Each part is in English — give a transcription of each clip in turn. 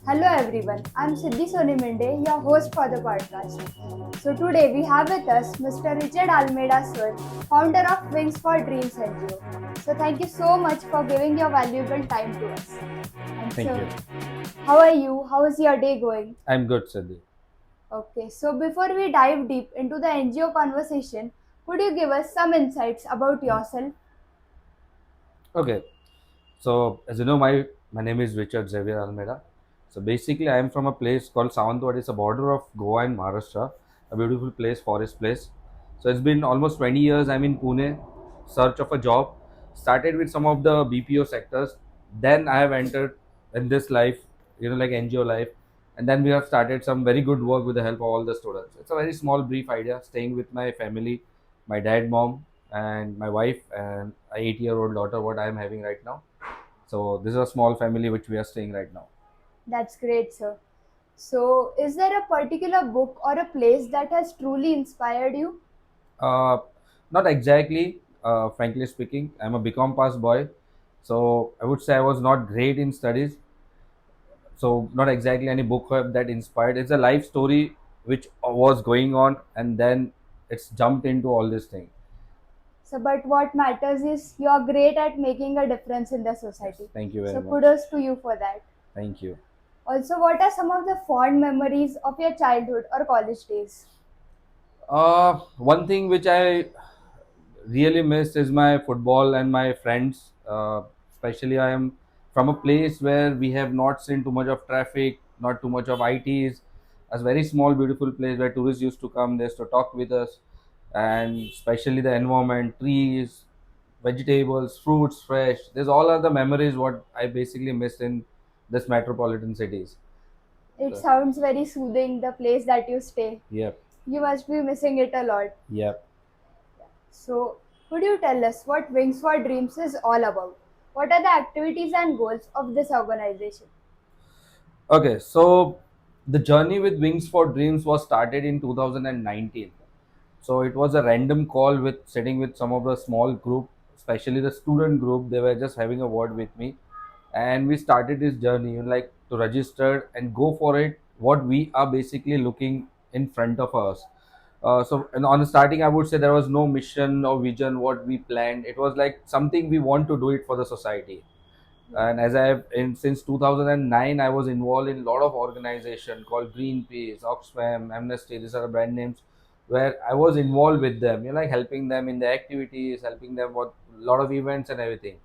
Hello everyone, I'm Siddhi Sonimende, your host for the podcast. So today we have with us Mr. Richard Almeida sir, founder of Wings for Dreams NGO. So thank you so much for giving your valuable time to us. And Thank sir, you. how are you? How is your day going? I'm good, Siddhi. Okay, so before we dive deep into the NGO conversation, could you give us some insights about yourself? Okay, so as you know, my name is Richard Xavier Almeida. So basically, I am from a place called Sawantwadi. It's a border of Goa and Maharashtra, a beautiful place, forest place. So it's been almost 20 years. I'm in Pune, search of a job. Started with some of the BPO sectors. Then I have entered in this life, like NGO life. And then we have started some very good work with the help of all the students. It's a very small, brief idea. Staying with my family, my dad, mom, and my wife, and a 8-year-old daughter. What I am having right now. So this is a small family which we are staying right now. That's great, sir. So, is there a particular book or a place that has truly inspired you? Uh, Not exactly, frankly speaking. I'm a BCom pass boy, so I would say I was not great in studies. So not exactly any book that inspired. It's a life story which was going on, and then it's jumped into all this thing. So, but what matters is you're great at making a difference in the Yes, society. thank you very So, much. kudos to you for that. Thank you. Also, what are some of the fond memories of your childhood or college days? One thing which I really missed is my football and my friends. Especially, I am from a place where we have not seen too much of traffic, not too much of ITs. A very small, beautiful place where tourists used to come. They used to talk with us, and especially the environment, trees, vegetables, fruits, fresh. There's all other memories what I basically missed in this metropolitan cities. It So, sounds very soothing, the place that you stay. yep, You must be missing it a lot. yep. So, could you tell us what Wings for Dreams is all about? What are the activities and goals of this organization? Okay, so the journey with Wings for Dreams was started in 2019. So it was a random call with sitting with some of the small group, especially the student group. They were just having a word with me, and we started this journey, like to register and go for it. What we are basically looking in front of us. So and on the starting, I would say there was no mission or vision what we planned. It was like something we want to do it for the society. And as I have in since 2009, I was involved in a lot of organization called Greenpeace, Oxfam, Amnesty. These are the brand names where I was involved with them, like helping them in the activities, helping them with a lot of events and everything.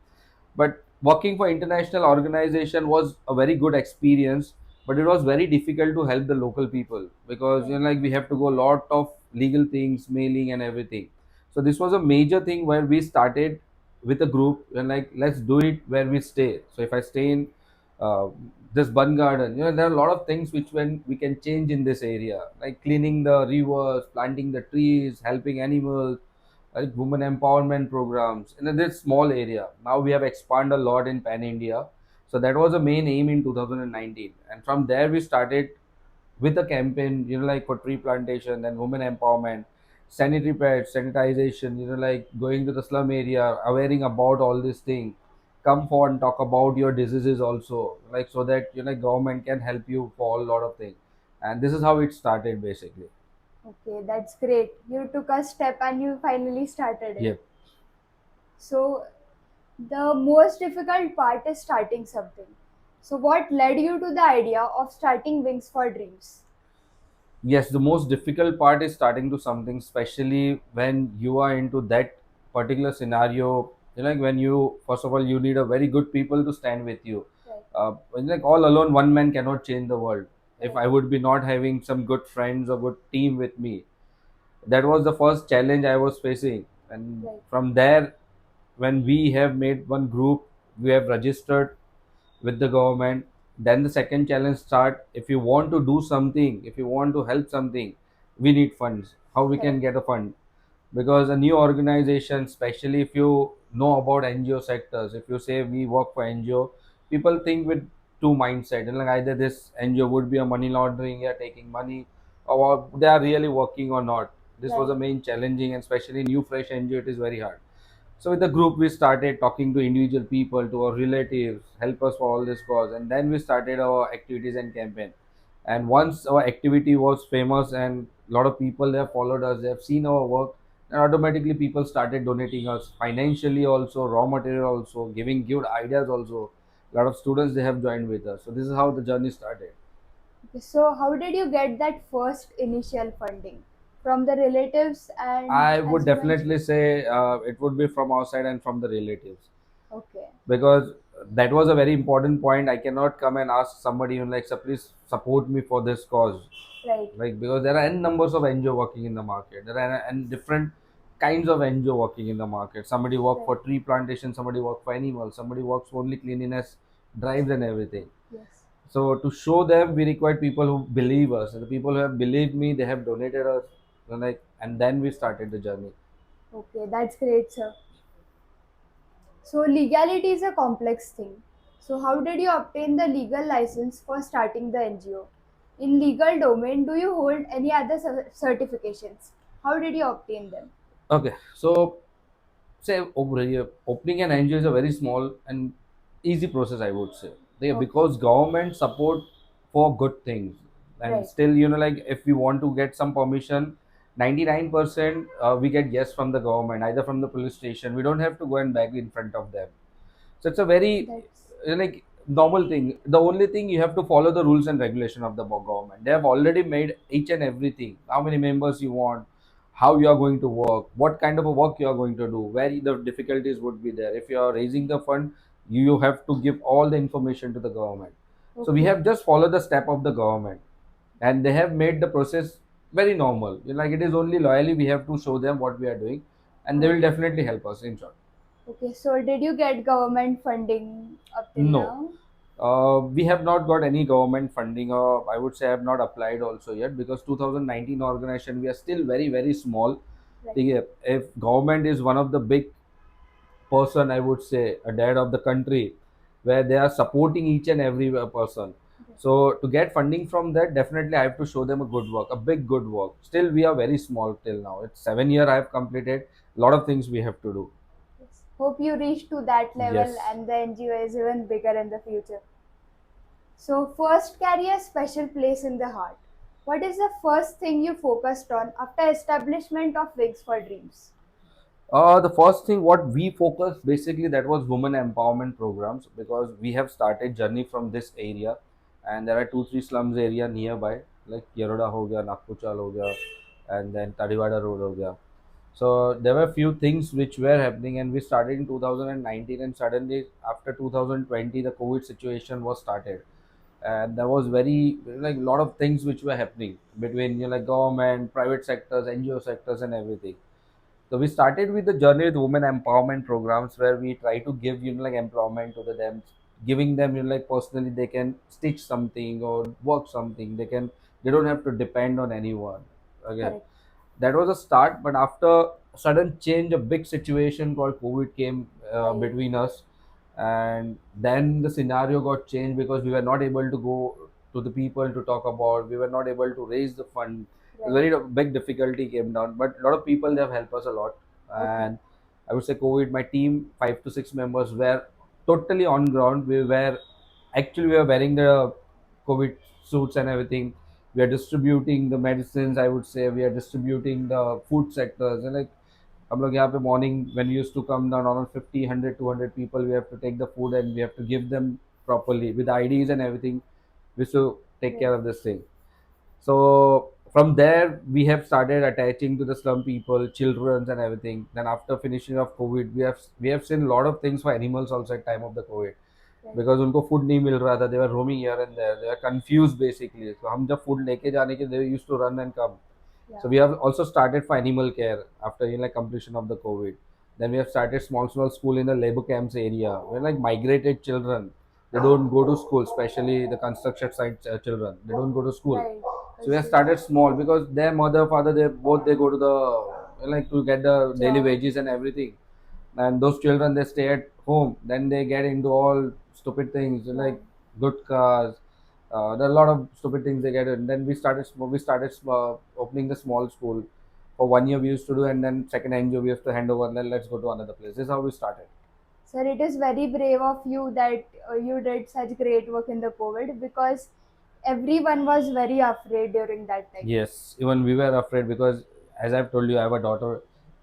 But working for international organization was a very good experience, but it was very difficult to help the local people because Right. like we have to go a lot of legal things, mailing and everything. So this was a major thing where we started with a group and like let's do it where we stay. So if I stay in uh, this bun garden, there are a lot of things which when we can change in this area, like cleaning the rivers, planting the trees, helping animals, like women empowerment programs in this small area. Now we have expanded a lot in pan India. So that was the main aim in 2019, and from there we started with a campaign, like for tree plantation, then women empowerment, sanitary pads, sanitization, like going to the slum area, awareing about all these things. Come forward and talk about your diseases also, like so that government can help you for a lot of things. And this is how it started basically. Okay, that's great. You took a step and you finally started it. Yep. So, the most difficult part is starting something. So, what led you to the idea of starting Wings for Dreams? Yes, the most difficult part is starting to something, especially when you are into that particular scenario. Like when you, first of all, you need a very good people to stand with you. Right, Like all alone, one man cannot change the world. If right, I would be not having some good friends or good team with me, that was the first challenge I was facing. And right, from there, when we have made one group, we have registered with the government. Then the second challenge start. If you want to do something, if you want to help something, we need funds. How we right, can get a fund? Because a new organization, especially if you know about NGO sectors, if you say we work for NGO, people think with two mindset. And like either this NGO would be a money laundering, yeah, taking money, or they are really working or not. This was right. a main challenging, and especially new fresh NGO, it is very hard. So with the group, we started talking to individual people, to our relatives, help us for all this cause, and then we started our activities and campaign. And once our activity was famous and a lot of people they have followed us, they have seen our work, and automatically people started donating us financially, also raw material, also giving good ideas, also. A lot of students they have joined with us. So this is how the journey started. Okay, so how did you get that first initial funding? From the relatives and I would as you mentioned? definitely say it would be from our side and from the relatives, Okay, because that was a very important point. I cannot come and ask somebody, like, "Sir, please support me for this cause," right, like, because there are n numbers of NGO working in the market. There are n different kinds of NGO working in the market. Somebody work right, for tree plantation, somebody work for animals, somebody works for only cleanliness drives and everything. yes. So to show them, we required people who believe us, and the people who have believed me, they have donated us, and then we started the journey. Okay, that's great, sir. So legality is a complex thing. So how did you obtain the legal license for starting the NGO? In legal domain, do you hold any other certifications? How did you obtain them? Okay, so say over here, opening an NGO is a very small and easy process, I would say. Okay, Because government support for good things, and right, still, like, if we want to get some permission, 99% we get yes from the government, either from the police station. We don't have to go and beg in front of them. So it's a very that's like normal thing. The only thing, you have to follow the rules and regulation of the government. They have already made each and everything. How many members you want, how you are going to work, what kind of a work you are going to do, where the difficulties would be there. If you are raising the fund, you have to give all the information to the government. So we okay, have just followed the step of the government, and they have made the process very normal. Like, it is only loyally we have to show them what we are doing, and they will okay, definitely help us in short. okay. So did you get government funding up till No. now? We have not got any government funding, or I would say I have not applied also yet, because 2019 organization, we are still very, very small. Right, If government is one of the big person, I would say a dad of the country, where they are supporting each and every person. right. So to get funding from that, definitely I have to show them a good work, a big good work. Still, we are very small till now. It's 7 year I have completed. A lot of things we have to do. Yes. Hope you reach to that level Yes. and the NGO is even bigger in the future. So first carry a special place in the heart. What is the first thing you focused on after establishment of Wings for Dreams? The first thing what we focused basically, that was women empowerment programs, because we have started journey from this area, and there are 2 3 slums area nearby, like Yeroda ho gaya, Nakpuchal ho gaya, and then Tadiwada Road ho gaya. So there were few things which were happening, and we started in 2019, and suddenly after 2020 the COVID situation was started, and there was very, like, lot of things which were happening between, like, government, private sectors, NGO sectors, and everything. So we started with the journey with women empowerment programs, where we try to give, like, employment to them, giving them, like, personally they can stitch something or work something. They don't have to depend on anyone. Okay, Correct. that was a start, but after sudden change, a big situation called COVID came Right. between us, and then the scenario got changed, because we were not able to go to the people to talk about. We were not able to raise the fund. A Right. very big difficulty came down, but a lot of people, they have helped us a lot. Okay. And I would say COVID, my team, 5 to 6 members, were totally on ground. We were wearing the COVID suits and everything. We are distributing the medicines, I would say. We are distributing the food sectors, and like, हम लोग यहाँ पे morning, when we used to come down around 50, 100, 200 people, we have to take the food and we have to give them properly with IDs and everything. We used to take Right. care of this thing. So from there, we have started attaching to the slum people, children, and everything. Then after finishing of COVID, we have seen a lot of things for animals also at time of the COVID, Right. because उनको food नहीं मिल रहा था. They were roaming here and there. They were confused basically. So हम जब food लेके जाने के, they used to run and come. Yeah. So we have also started for animal care after, like, completion of the COVID. Then we have started small school in the labor camps area, where, like, migrated children, they don't go to school, especially the construction site children. They don't go to school. Right. So we have Assume. started small, because their mother, father, they go to the, like, to get the daily Job. wages and everything. And those children, they stay at home. Then they get into all stupid things, Yeah. like good cars. There are a lot of stupid things they get in. Then we started opening the small school. For 1 year we used to do, and then second NGO we have to hand over, and then let's go to another place. This is how we started. Sir, it is very brave of you that you did such great work in the COVID, because everyone was very afraid during that time. Yes, even we were afraid because, as I've told you, I have a daughter,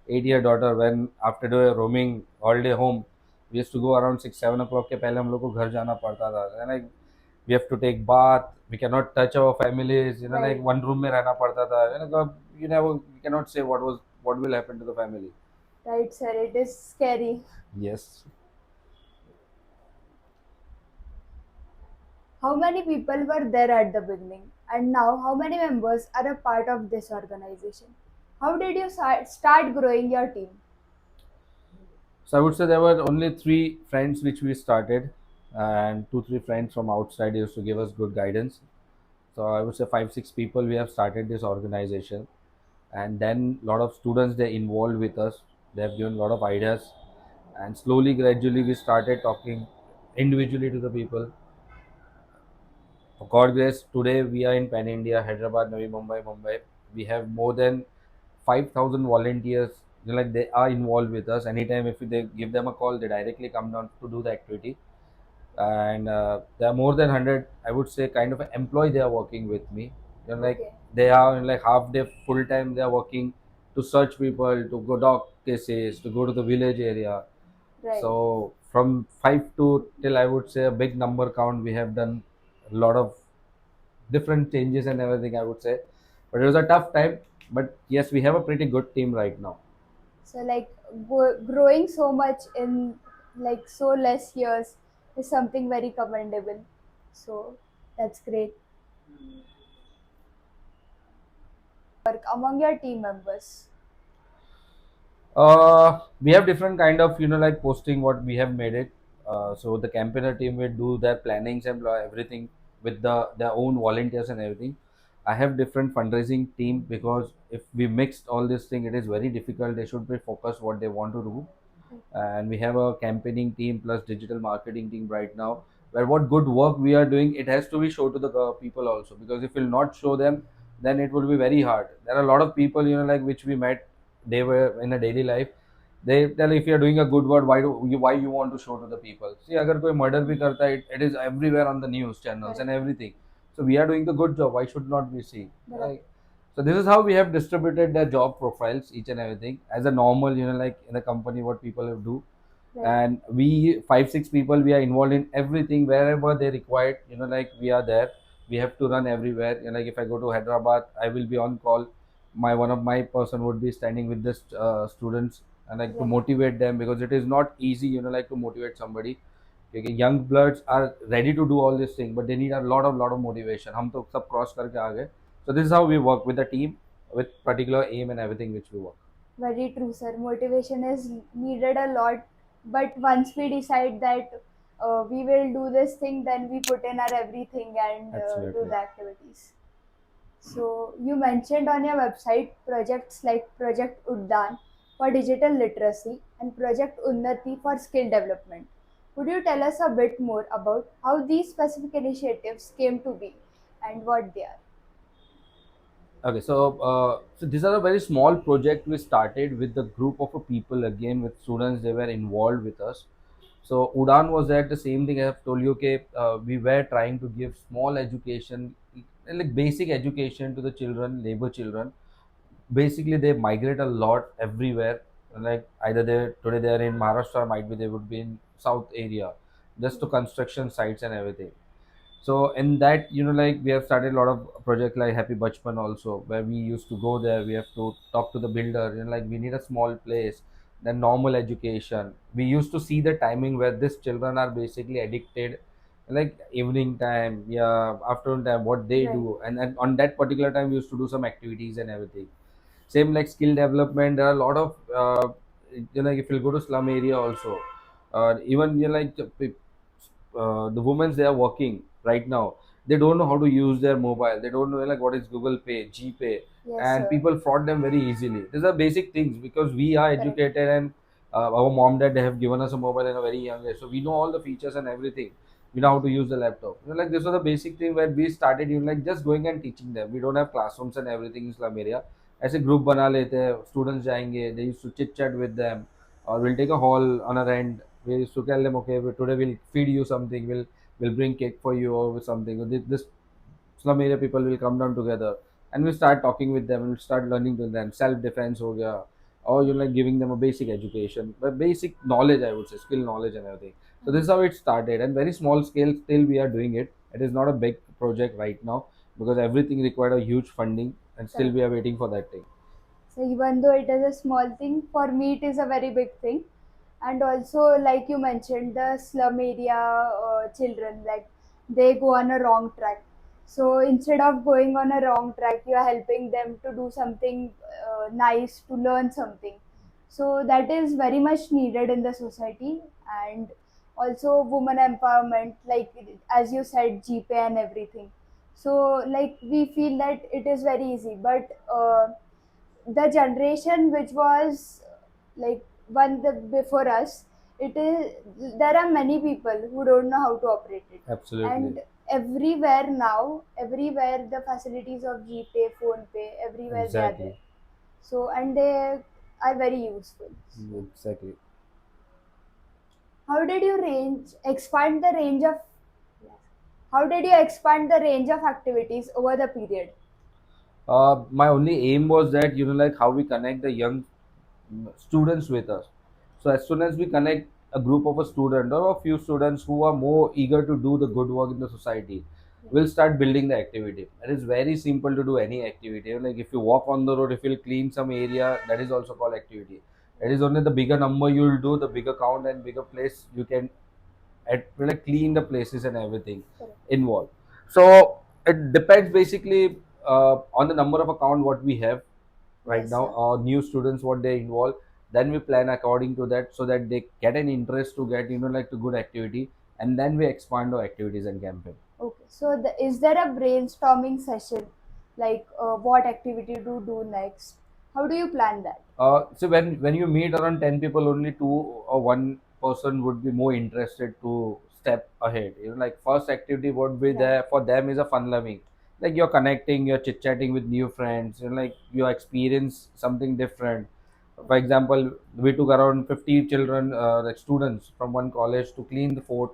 8 year daughter. When after doing roaming holiday home, we used to go around 6 7 o'clock के पहले हम लोग को घर जाना पड़ता था. And like we have to take bath. We cannot touch our families. Like Right, one room में रहना पड़ता था. You never, you cannot say what will happen to the family. right, sir. It is scary. Yes. How many people were there at the beginning? And now, how many members are a part of this organization? How did you start growing your team? So I would say there were only three friends which we started, and two three friends from outside used to give us good guidance. So I would say 5 6 people we have started this organization, and then a lot of students they involved with us. They have given a lot of ideas, and slowly gradually we started talking individually to the people. For God grace, today we are in Pan India, Hyderabad, Navi Mumbai, Mumbai. We have more than 5,000 volunteers. Like they are involved with us. Anytime if they give them a call, they directly come down to do the activity. And there are more than 100, I would say, kind of employee they are working with me. Like Okay, they are in like half day, full time. They are working to search people, to go dog cases, to go to the village area. right. So from five to till I would say a big number count, we have done a lot of different changes and everything. I would say, but it was a tough time. But yes, we have a pretty good team right now. So, like, growing so much in like so less years is something very commendable. So, that's great work among your team members. We have different kind of like posting what we have made it. So the campaigner team will do their plannings and everything with their own volunteers and everything. I have different fundraising team because if we mixed all this thing, it is very difficult. They should be focused what they want to do, and we have a campaigning team plus digital marketing team right now, where what good work we are doing it has to be shown to the people also, because if we'll not show them, then it will be very hard. There are a lot of people like which we met, they were in a daily life, they tell if you are doing a good work, why you want to show to the people. See, agar koi murder bhi karta है, it is everywhere on the news channels and Correct. everything. So we are doing a good job, why should not we see, Correct. right? So this is how we have distributed their job profiles, each and everything, as a normal, like in a company, what people have do. Right. And we 5 6 people, we are involved in everything wherever they required. Like we are there. We have to run everywhere. Like if I go to Hyderabad, I will be on call. My one of my person would be standing with the students and like to Right. motivate them, because it is not easy. Like to motivate somebody. Okay, young bloods are ready to do all this thing, but they need a lot of motivation. हम तो सब cross करके आ गए. So this is how we work with the team, with particular aim and everything which we work. Very true, sir. Motivation is needed a lot, but once we decide that we will do this thing, then we put in our everything and do Absolutely. the activities. So, you mentioned on your website projects like Project Uddan for digital literacy and Project Unnati for skill development. Could you tell us a bit more about how these specific initiatives came to be and what they are? Okay, so these are a very small project we started with the group of people, again with students. They were involved with us. So Udan was that the same thing I have told you. Okay, we were trying to give small education, like basic education to the children, labor children. Basically, they migrate a lot everywhere. Like either they today they are in Maharashtra, might be they would be in South area, just to construction sites and everything. So in that, like we have started a lot of project like Happy Bachpan also, where we used to go there. We have to talk to the builder. Like we need a small place. Then normal education. We used to see the timing where these children are basically addicted, like evening time, yeah, afternoon time, what they Right, do, and on that particular time we used to do some activities and everything. Same like skill development. There are a lot of like if you go to slum area also, even like the women they are working right now, they don't know how to use their mobile, they don't know like what is Google Pay, GPay, yes, and sir. people fraud them very easily. These are basic things because we are Correct. educated, and our mom dad they have given us a mobile in a very young age, so we know all the features and everything. We know how to use the laptop. Like this was the basic thing where we started like just going and teaching them. We don't have classrooms and everything in slum area, ऐसे group बना लेते हैं, students जाएंगे, they used to chit chat with them, or we'll take a hall on a rent. We used to tell them, okay, today we'll feed you something, we'll bring cake for you or something. This slum area people will come down together, and we start talking with them, and we start learning to them self defense ho gaya, or you like giving them a basic education, but basic knowledge, I would say, skill knowledge and everything. So this is how it started, and very small scale still we are doing it. It is not a big project right now because everything required a huge funding, and still Correct. we are waiting for that thing. So even though it is a small thing, for me it is a very big thing. And also, like you mentioned, the slum area children, like they go on a wrong track. So instead of going on a wrong track, you are helping them to do something nice, to learn something. So that is very much needed in the society. And also woman empowerment, like as you said, GPay and everything. So like we feel that it is very easy, but the generation which was like one the before us, it is there are many people who don't know how to operate it. Absolutely. And everywhere now, everywhere the facilities of GPay, phone pay, everywhere they are Exactly. there. So and they are very useful. So Exactly. how did you range expand the range of how did you expand the range of activities over the period? My only aim was that, like how we connect the young students with us. So as soon as we connect a group of a student or a few students who are more eager to do the good work in the society, we'll start building the activity. It is very simple to do any activity. Like if you walk on the road, if you'll clean some area, that is also called activity. It is only the bigger number you'll do, the bigger count and bigger place you can like clean the places and everything Correct. involved. So it depends basically on the number of account what we have right Yes, now, sir. or new students what they involve. Then we plan according to that so that they get an interest to get, like to good activity, and then we expand our activities and campaign. Okay, so is there a brainstorming session? Like what activity to do next? How do you plan that? So when you meet around 10 people, only two or one person would be more interested to step ahead. Like first activity would be Right, there for them is a fun loving. Like you're connecting, you're chit chatting with new friends, like you experience something different. For example, we took around 50 children, like students from one college to clean the fort.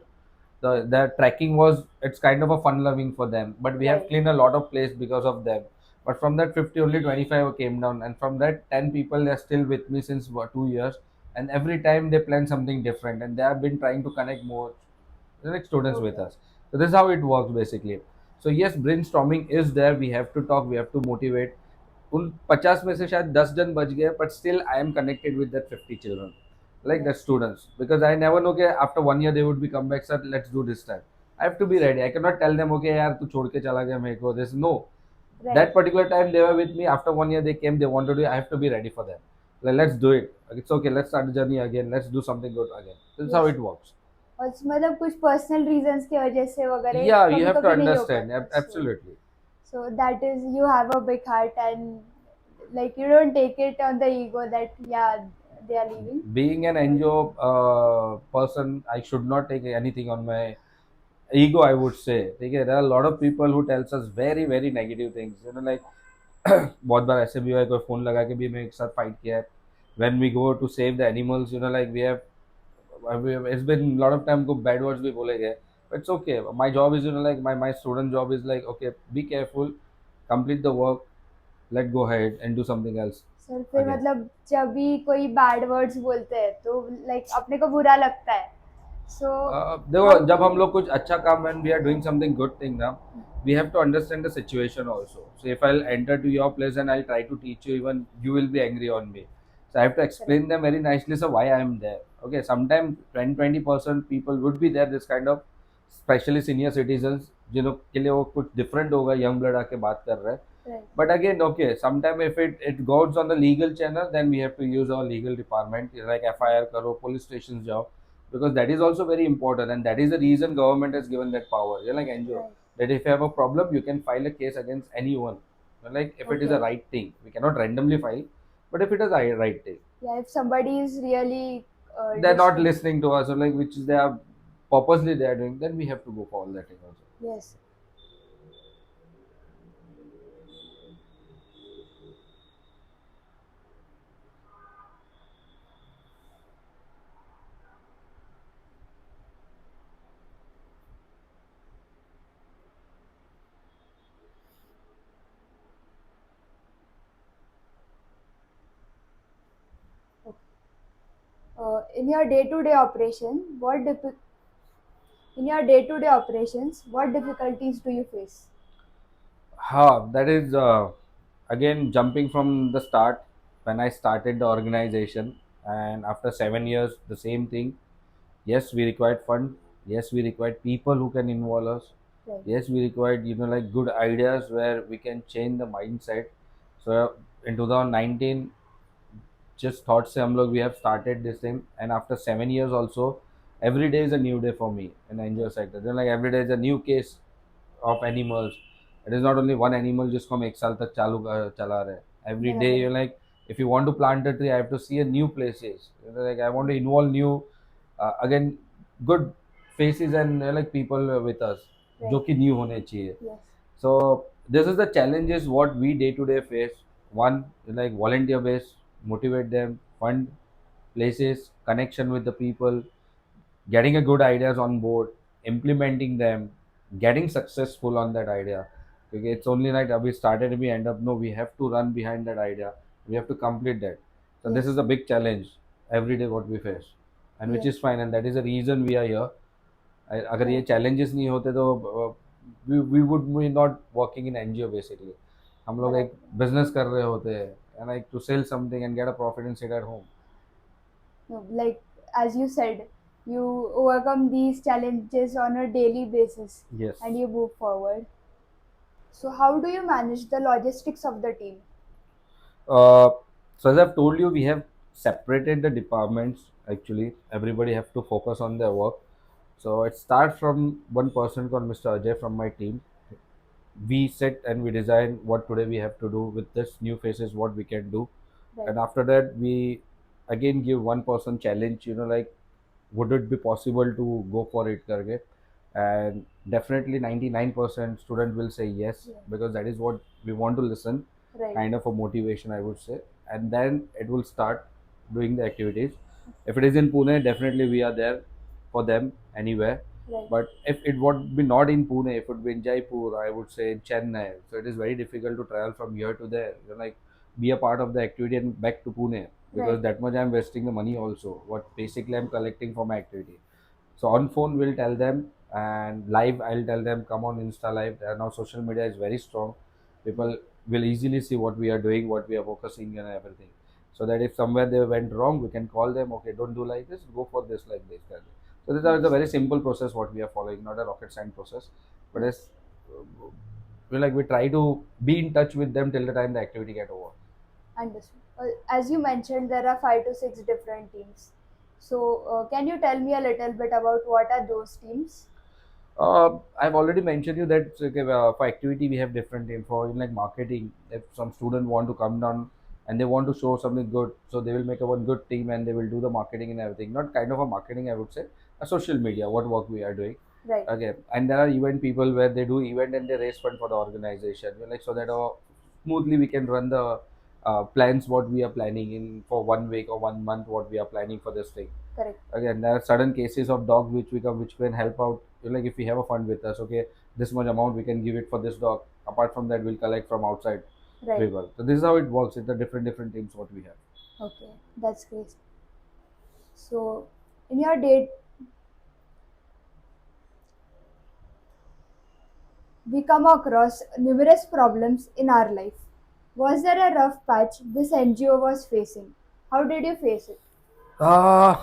The trekking was, it's kind of a fun loving for them, but we have right. cleaned a lot of place because of them. But from that 50, only 25 came down, and from that 10 people, they're still with me since 2 years, and every time they plan something different, and they have been trying to connect more, like students with Okay, us. So this is how it works basically. So yes, brainstorming is there. We have to talk, we have to motivate. उन 50 में से शायद 10 जन बच गए, but still I am connected with that 50 children, like the yes, students, because I never know कि after 1 year they would be come back, sir, let's do this time. I have to be ready. I cannot tell them, okay यार तू छोड़ के चला गया मेरे को, this no. right. That particular time they were with me, after 1 year they came, they wanted to do, I have to be ready for them. Like let's do it, it's okay, let's start the journey again, let's do something good again. This is how Yes. it works. और मतलब कुछ personal reasons की वजह से वगैरह Yeah, you कभी have to कभी नहीं हो understand. पाता. So Absolutely. so that is you have a big heart, and like you don't take it on the ego that yeah they are leaving. Being an But NGO person, I should not take anything on my ego, I would say. Okay, there are a lot of people who tells us very very negative things, like बहुत बार ऐसे भी हुआ है, कोई phone लगा के भी मेरे साथ फाइट किया है. When we go to save the animals, like we have, it's been a lot of time को bad words भी बोले गए. But it's okay, my job is, like my student job is like, okay, be careful, complete the work, let go ahead and do something else sir फिर again. मतलब जब भी कोई bad words बोलते हैं तो लाइक अपने को बुरा लगता है. सो हाउ देखो, जब टू हम लोग कुछ अच्छा काम, when we are doing something good thing ना, we have to understand the situation also. So if I'll enter to your place and I'll try to teach you, even you will be angry on me. So I have to correct. explain them very nicely, so why I am there. Okay, sometimes 20% people would be there, this kind of especially senior citizens, जिन्हों के लिए वो कुछ different होगा, young blood आके बात कर रहा है. Right. But again, okay, sometime if it goes on the legal channel, then we have to use our legal department, like FIR karo, police stations jao, because that is also very important, and that is the reason government has given that power. Like NGO, right. that if you have a problem, you can file a case against anyone. Like if it is okay. a right thing, we cannot randomly file, but if it is a right thing, या if somebody is really they're not distant. listening to us, or like which they are purposely they are doing, then we have to go for all that thing also. Yes. in your day-to-day operation, in your day-to-day operations, what difficulties do you face? That is again jumping from the start when I started the organization, and after 7 years, the same thing. Yes, we required fund. Yes, we required people who can involve us. Right. Yes, we required like good ideas where we can change the mindset. So in 2019, just thought se hum log we have started this thing, and after 7 years also, every day is a new day for me in the NGO sector. Then like every day is a new case of animals. It is not only one animal जिसको हम 1 साल तक चालू चला रहे हैं. Every day बराबर. you're like, if you want to plant a tree, I have to see a new places. Like I want to involve new, again, good faces and like people with us, जो Right. कि new होने चाहिए. Yes. So this is the challenges what we day to day face. One, like volunteer based, motivate them, fund places, connection with the people, getting a good ideas on board, implementing them, getting successful on that idea. Okay, it's only like we started and we end up, no, we have to run behind that idea. We have to complete that. So this is Yes. a big challenge every day what we face, and which Yes. is fine, and that is the reason we are here. अगर ये Right. challenges नहीं होते तो we would be not working in NGO basically. हम लोग एक बराबर. business कर रहे होते हैं, and like to sell something and get a profit and sit at home. No, like as you said, you overcome these challenges on a daily basis Yes. and you move forward. So, how do you manage the logistics of the team? Uh, so as I've told you, we have separated the departments. Actually, everybody have to focus on their work. So it starts from one person called Mr. Ajay from my team. We sit and we design what today we have to do with this new faces, what we can do, Right. and after that we again give one person challenge. Like would it be possible to go for it karke, and definitely 99% student will say yes, Yeah. because that is what we want to listen, Right. kind of a motivation I would say. And then it will start doing the activities. If it is in Pune, definitely we are there for them anywhere. Right. But if it would be not in Pune, if it would be in Jaipur, I would say in Chennai, so it is very difficult to travel from here to there. Like be a part of the activity and back to Pune, because Right. that much I'm wasting the money also. What basically I'm collecting for my activity. So on phone we'll tell them, and live I'll tell them come on Insta live. Now social media is very strong. Yeah. People will easily see what we are doing, what we are focusing and everything. So that if somewhere they went wrong, we can call them. Okay, don't do like this. Go for this like this. Kind of. So this is a Yes. very simple process what we are following, not a rocket science process, but Yes. as we try to be in touch with them till the time the activity get over. Understood. As you mentioned, there are 5 to 6 different teams. So, can you tell me a little bit about what are those teams? I've already mentioned you that okay, for activity we have different team. For like marketing, if some student want to come down and they want to show something good, so they will make a one good team and they will do the marketing and everything. Not kind of a marketing, I would say, a social media. What work we are doing. Right. Okay, and there are event people where they do event and they raise fund for the organization. Like so that smoothly we can run the plans what we are planning in for 1 week or 1 month what we are planning for this thing. Correct. Again, there are certain cases of dogs which can help out. Like if we have a fund with us, okay, this much amount we can give it for this dog. Apart from that, we'll collect from outside Right. people. So this is how it works. It's the different teams what we have. Okay. That's great. So, in your day, we come across numerous problems in our life. Was there a rough patch this NGO was facing? How did you face it? uh,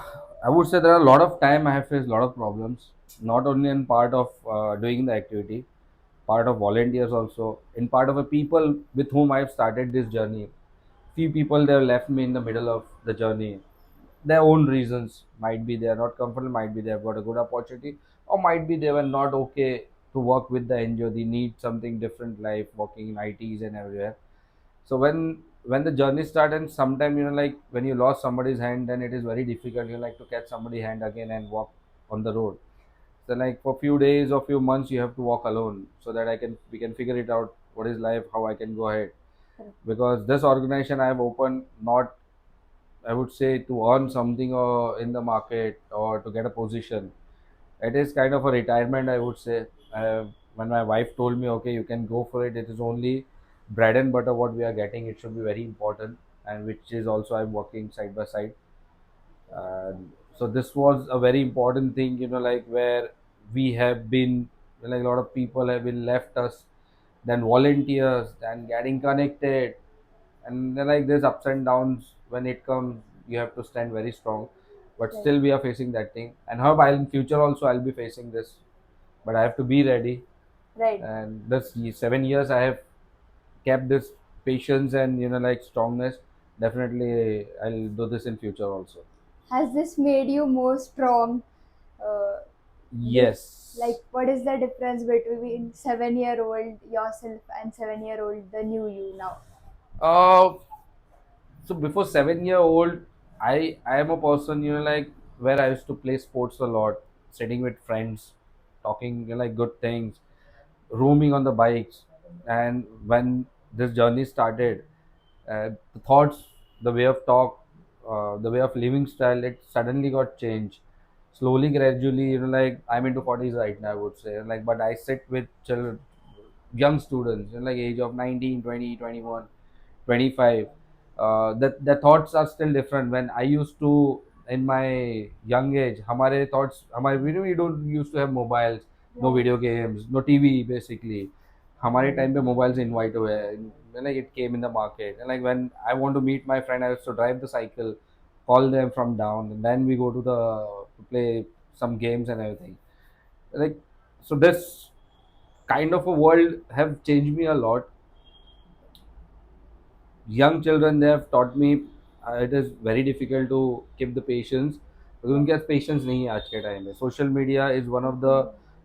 I would say there are a lot of time I have faced a lot of problems, not only in part of doing the activity, part of volunteers also, in part of the people with whom I have started this journey. Few people they have left me in the middle of the journey. Their own reasons, might be they are not comfortable, might be they have got a good opportunity, or might be they were not okay to work with the NGO. They need something different life, working in ITs and everywhere. So when the journey started, and sometime like when you lost somebody's hand, then it is very difficult. You like to catch somebody's hand again and walk on the road. So like for few days or few months you have to walk alone, so that we can figure it out what is life, how I can go ahead. Correct. Because this organization I have opened, not I would say to earn something or in the market or to get a position. It is kind of a retirement, I would say. When my wife told me, okay, you can go for it, it is only bread and butter what we are getting. It should be very important, and which is also I'm working side by side. So this was a very important thing, like where we have been, like a lot of people have been left us, then volunteers, then getting connected, and then like there's ups and downs. When it comes, you have to stand very strong, but Right. still we are facing that thing. And how I'll in future also I'll be facing this, but I have to be ready. Right. And this 7 years I have kept this patience and like strongness. Definitely I'll do this in future also. Has this made you more strong? Uh, dif- Yes. like, what is the difference between 7 year old yourself and 7 year old the new you now? uh so before 7 year old, I am a person, like where I used to play sports a lot, sitting with friends, talking, like good things, roaming on the bikes. And when this journey started, the thoughts, the way of talk, the way of living style, it suddenly got changed. Slowly, gradually, like I'm into 40s right now, I would say. Like, but I sit with children, young students, like age of 19, 20, 21, 25. The thoughts are still different. When I used to, in my young age, हमारे thoughts, हमारे we don't used to have mobiles, no Right. video games, no TV basically. हमारे time पे mobiles invite हुए हैं, like it came in the market. And like when I want to meet my friend, I used to drive the cycle, call them from down, and then we go to play some games and everything. Like, so this kind of a world have changed me a lot. Young children, they have taught me it is very difficult to keep the patience, क्योंकि उनके पास patience नहीं है आज के time में. Social media is one of the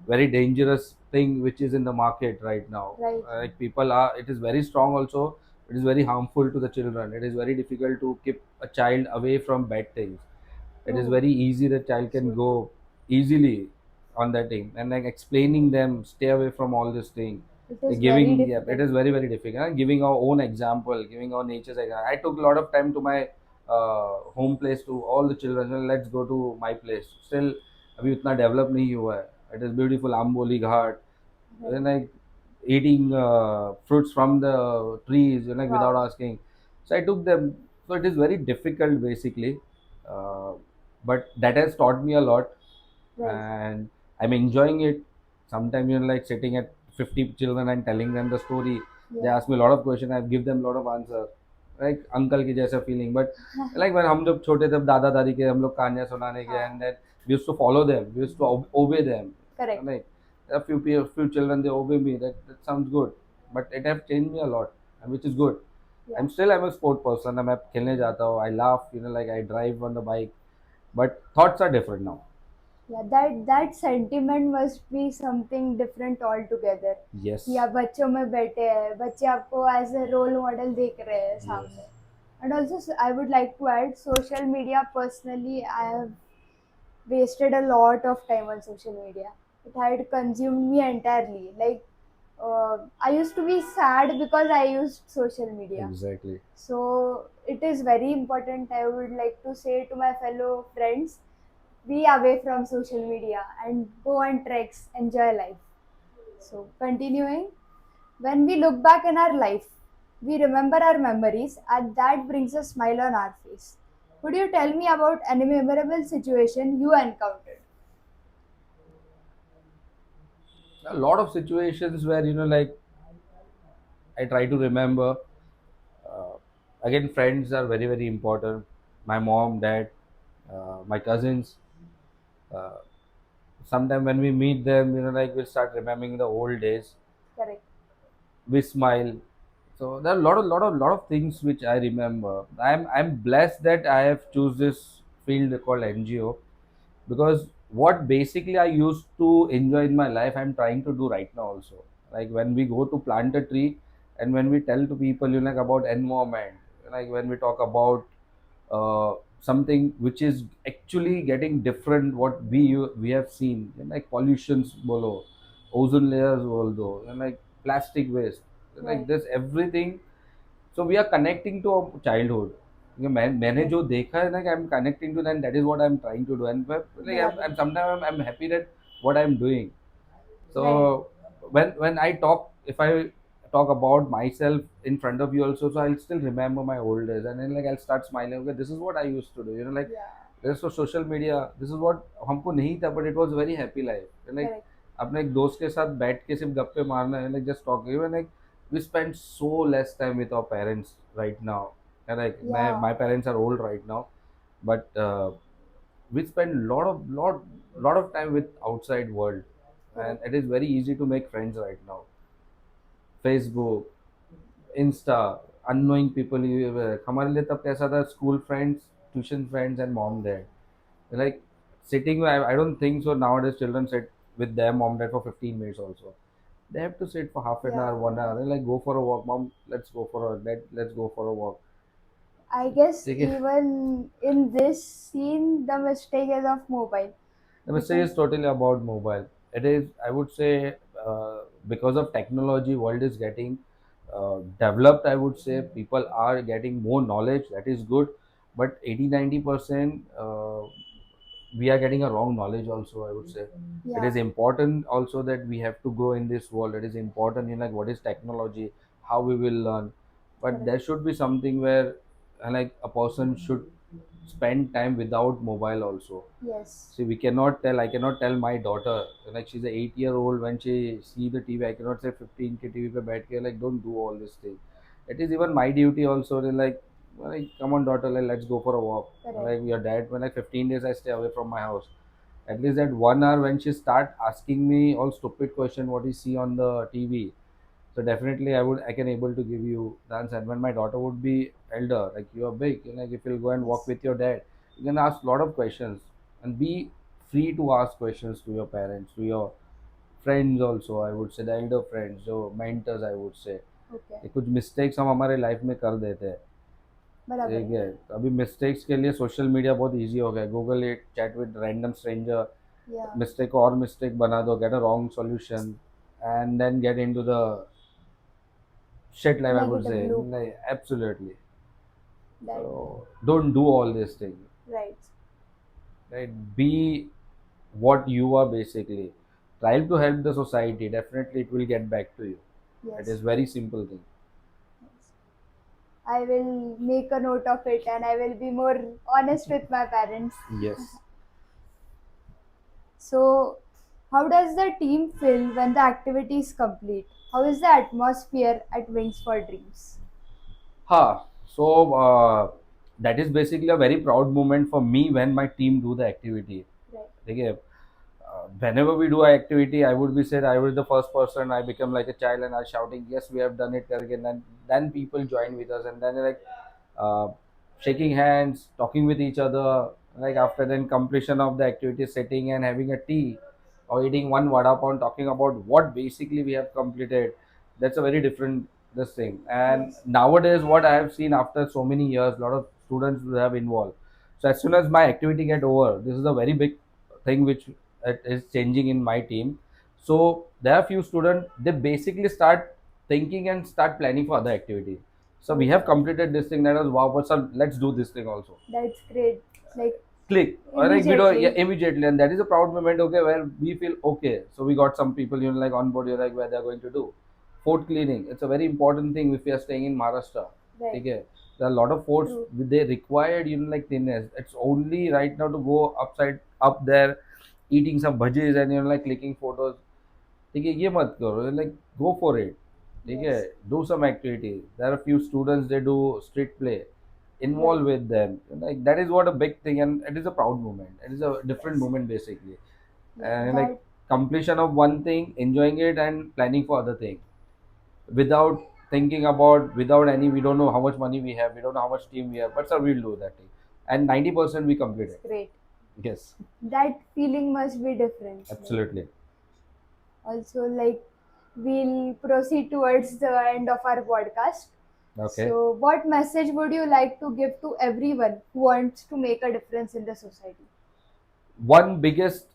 very dangerous thing which is in the market right now. Right. Like people are, it is very strong also, it is very harmful to the children. It is very difficult to keep a child away from bad things. It is True. very easy that child can So go true. easily on that thing, and like explaining them stay away from all this thing. It is very Giving, yeah, it difficult. is very very difficult. And giving our own example, giving our nature's example. I took a lot of time to my home place, to all the children. "Well, let's go to my place." Still अभी उतना develop नहीं हुआ है. It is beautiful Amboli Ghat, Right. and like eating fruits from the trees, like without Wow. asking. So I took them. So it is very difficult basically, uh, but that has taught me a lot, Right. and I'm enjoying it. Sometimes, like sitting at 50 children and telling them the story. They Yeah. ask me a lot of questions. I give them a lot of answer, like uncle की जैसा feeling. But like when हम जब छोटे थे, दादा दादी के हम लोग कहानियाँ सुनाने के, हाँ. and then we used to follow them. We used to obey them. Correct. Like a few children, they obey me. That sounds good, but it has changed me a lot, and which is good. Yeah. I'm a sport person. मैं खेलने जाता हूँ. I laugh, like I drive on the bike, but thoughts are different now. Yeah, that sentiment must be something different altogether. कि Yes. आप बच्चों में बैठे हैं, बच्चे आपको एज ए रोल मॉडल देख रहे हैं Yes. सामने. And also, I would like to add, social media personally, I have wasted a lot of time on social media. It had consumed me entirely. Like, I used to be sad because I used social media. Exactly. So it is very important. I would like to say to my fellow friends, be away from social media and go on treks, enjoy life. So continuing, when we look back in our life, we remember our memories and that brings a smile on our face. Could you tell me about any memorable situation you encountered? A lot of situations where, like I try to remember. Uh, Again, friends are very very important. My mom, dad, my cousins. Uh, Sometimes when we meet them, like we start remembering the old days. Correct. We smile. So there are a lot of things which I remember. I'm blessed that I have choose this field called NGO, because what basically I used to enjoy in my life, I'm trying to do right now also. Like when we go to plant a tree, and when we tell to people, like about environment, like when we talk about something which is actually getting different, what we have seen, like pollutions below, ozone layers although, and like plastic waste, like Right. this everything. So we are connecting to our childhood. मैंने Right. जो देखा है ना कि I'm connecting to that is what I'm trying to do. And like Right. I'm sometimes I'm happy that what I'm doing. Right. So when I talk, if I talk about myself in front of you also, so I'll still remember my old days, and then like I'll start smiling. Okay, this is what I used to do. Like Yeah. There's so social media, this is what हमको नहीं था, but it was very happy life, like Correct. अपने एक दोस्त के साथ बैठ के सिर्फ गप्पे मारना है, like just talking, even like we spend so less time with our parents right now, and like Yeah. my parents are old right now, but we spend lot of time with outside world, and Correct. it is very easy to make friends right now. Facebook, Insta, unknowing people, हमारे लिए तब कैसा था, school friends, tuition friends and mom dad, like sitting, I don't think so nowadays children sit with their mom dad for 15 minutes also. They have to sit for half an Yeah. hour, 1 hour. They're like, go for a walk, mom. Let's go for a let's go for a walk. I guess ठीक है. even in this scene, the mistake is of mobile. The mistake Because is totally about mobile. It is, I would say, because of technology, world is getting developed. I would say people are getting more knowledge. That is good, but 80-90% we are getting a wrong knowledge also. I would say it yeah, is important also that we have to grow in this world. It is important in like what is technology, how we will learn, but correct. there should be something where like a person should spend time without mobile also. Yes. See, we cannot tell. I cannot tell my daughter, like she's a 8-year-old, when she see the TV. I cannot say 15 ke TV pe baith ke like don't do all this thing. It is even my duty also. They're like, come on daughter, like, let's go for a walk. Correct. Like your dad, when like 15 days I stay away from my house. At least that 1 hour when she start asking me all stupid question what you see on the TV, so definitely I can able to give you the answer. And when my daughter would be elder, like you are big, like if you'll go and walk Yes. with your dad, you can ask a lot of questions and be free to ask questions to your parents, to your friends also. I would say the elder friends, जो mentors I would say. Okay. ये कुछ mistakes हम हमारे life में कर देते हैं. बराबर ठीक है. है, तो अभी मिस्टेक्स के लिए सोशल मीडिया बहुत इजी हो गया. Google it, chat with random stranger, Yeah. Mistake और मिस्टेक बना दो, get a wrong solution, and then get into the shit life, I would Negative say. loop. Like, absolutely. That So don't do all these things. right. Right? Be what you are basically. Try to help the society. Definitely, it will get back to you. It Yes. is very simple thing. Yes. I will make a note of it and I will be more honest with my parents. Yes. So, how does the team feel when the activity is complete? How is the atmosphere at Wings for Dreams? Ha. So that is basically a very proud moment for me when my team do the activity. Right. Okay. Whenever we do an activity, I would be said I was the first person. I become like a child and I was shouting, "Yes, we have done it again!" And then people join with us, and then like uh, shaking hands, talking with each other. Like after then completion of the activity, sitting and having a tea or eating one vada pav, talking about what basically we have completed. That's a very different this thing. And Yes. nowadays, what I have seen after so many years, a lot of students will have involved. So as soon as my activity get over, this is a very big thing which it is changing in my team. So there are few students, they basically start thinking and start planning for other activities. So we have Okay. completed this thing, that was wow, but sir, let's do this thing also. That's great. Like Click or like we don't, yeah, immediately. immediately, and that is a proud moment. Okay, where we feel okay. So we got some people, like on board. You're like where they're going to do fort cleaning. It's a very important thing if you are staying in Maharashtra. Right. Okay, there are a lot of forts True. they required, like thinness. It's only right now to go upside up there, eating some bhajis and like clicking photos. ठीक है, ये मत करो, like go for it. ठीक है, Yes. do some activity. There are few students, they do street play, Right. involve with them, like that is what a big thing, and it is a proud moment, it is a different Yes. moment basically. Yeah. And like That completion of one thing, enjoying it and planning for other thing without thinking about, without any, we don't know how much money we have, we don't know how much team we have, but sir, we'll do that thing, and 90% we complete is it. great. Yes, That feeling must be different. Like absolutely. also like we'll proceed towards the end of our podcast. Okay. So, what message would you like to give to everyone who wants to make a difference in the society? One biggest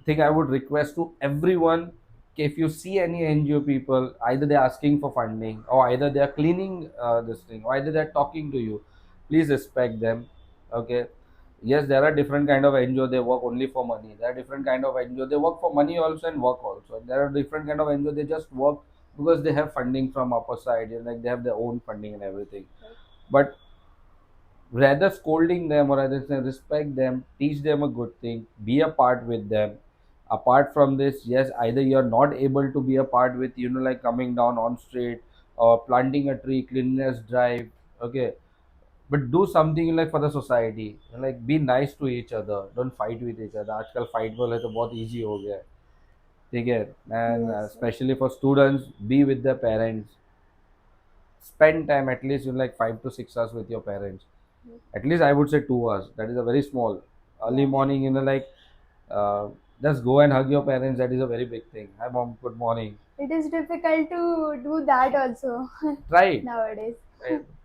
thing I would request to everyone, if you see any NGO people, either they're asking for funding or either they're cleaning this thing or either they're talking to you, please respect them. Okay. Yes, there are different kind of NGO, they work only for money. There are different kind of NGO, they work for money also and work also. There are different kind of NGO, they just work because they have funding from upper side, like they have their own funding and everything. Right. But rather scolding them or rather say respect them, teach them a good thing, be a part with them. Apart from this, yes, either you're not able to be a part with, like coming down on street or planting a tree, cleanliness drive, okay, but do something like for the society, like be nice to each other, don't fight with each other. आजकल fight बोले तो बहुत easy हो गया है, ठीक है, and Yes, sir. especially for students, be with their parents, spend time at least like 5 to 6 hours with your parents. At least I would say 2 hours. That is a very small. Early Yeah. morning, like uh, just go and hug your parents. That is a very big thing. Hi mom, good morning. It is difficult to do that also Try it. nowadays.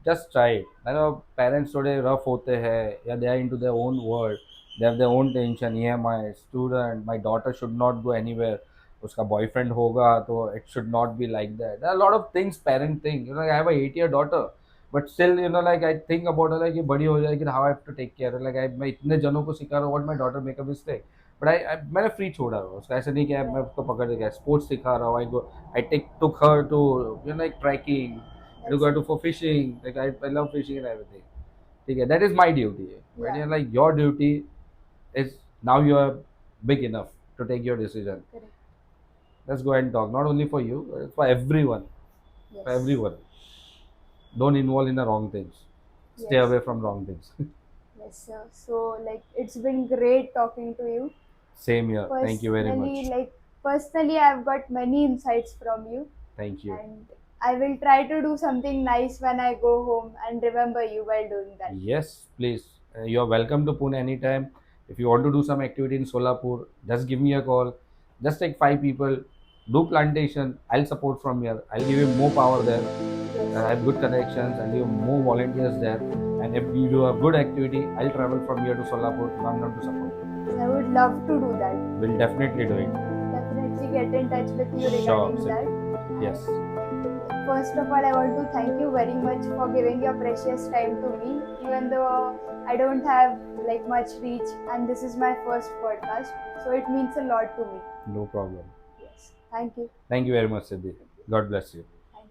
Just try it. I know parents today rough होते हैं, yeah, they are into their own world. They have their own tension. EMI, student, my daughter should not go anywhere. उसका boyfriend होगा तो it should not be like that. There are a lot of things parent think. I have a 8-year daughter, but still like I think about her like ये बड़ी हो जाएगी, how I have to take care. Like मैं इतने जनों को सिखा रहा हूँ, what my daughter make a mistake. But मैंने फ्री छोड़ा हुआ उसका, ऐसा नहीं कि मैं Right. उसको पकड़ के स्पोर्ट्स सिखा रहा हूँ. I took her to like trekking. I took That's her it. to for fishing. Like I love fishing and everything. Okay, that is my duty. But Yeah. like your duty is now you are big enough to take your decision. Correct. Let's go and talk. Not only for you, but for everyone. For Yes. everyone. Don't involve in the wrong things. Stay Yes. away from wrong things. Yes, sir. So, like, it's been great talking to you. Same here. Thank you very Personally, much. personally, I've got many insights from you, Thank you. and I will try to do something nice when I go home and remember you while doing that. Yes, please. You're welcome to Pune anytime. If you want to do some activity in Solapur, just give me a call. Just take 5 people. Do plantation. I'll support from here. I'll give you more power there. I Yes. have good connections. I'll give more volunteers there. And if you do a good activity, I'll travel from here to Solapur to Gangnam to support you. I would love to do that. We'll definitely do it. Definitely get in touch with you Sure, regarding Siddhi. that. Yes. First of all, I want to thank you very much for giving your precious time to me, even though I don't have like much reach and this is my first podcast, so it means a lot to me. No problem. Yes, thank you. Thank you very much, Siddhi. God bless you.